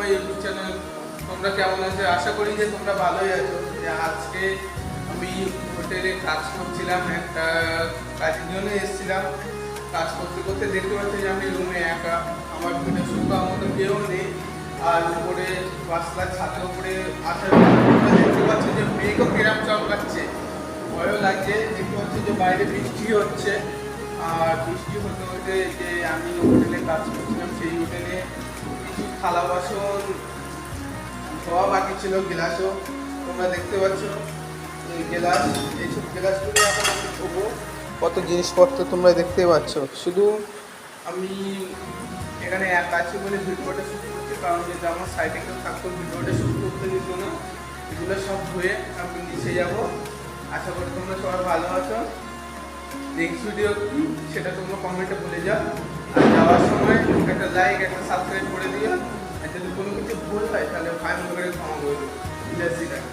My YouTube channel. তোমরা কেমন আছো? আশা করি যে তোমরা ভালোই আছো। যে আজকে আমি হোটেলে কাজ করছিলাম, একটা কাজের জন্য এসেছিলাম। কাজ করতে করতে দেখতে পাচ্ছি যে আমি রুমে একা, আমার ভিডিও শুট করার মতো কেউ নেই। আর উপরে বাসলার ছাদের উপরে আসার দেখতে পাচ্ছি যে মেঘও কিরাম চমকাচ্ছে, ভয়ও লাগছে। দেখতে পাচ্ছি যে বাইরে বৃষ্টি হচ্ছে, আর বৃষ্টি হতে হতে যে আমি হোটেলে কাজ করছিলাম সেই হোটেলে কিছু থালা বাসন ধোয়া বাকি ছিল, গ্লাসও তোমরা দেখতে পাচ্ছ। এই গ্লাস, এইসব গ্লাসগুলো এখন আমি ধোবো। কত জিনিসপত্র তোমরা দেখতে পাচ্ছ। শুধু আমি এখানে এক আছি বলে ভিডিওটা শুট করছি, কারণ যদি আমার সাইডে কেউ থাকতো ভিডিওটা শুট করতে দিত না। এগুলো সব ধুয়ে আমি নিচে যাবো। আশা করি তোমরা সবাই ভালো আছো। নেক্সট ভিডিও কি সেটা তোমরা কমেন্টে বলে যাও। আর যাওয়ার সময় একটা লাইক, একটা সাবস্ক্রাইব করে দিও। আর যদি কোনো কিছু ভুল হয় তাহলে ফাইন করে ক্ষমা করে দেবো।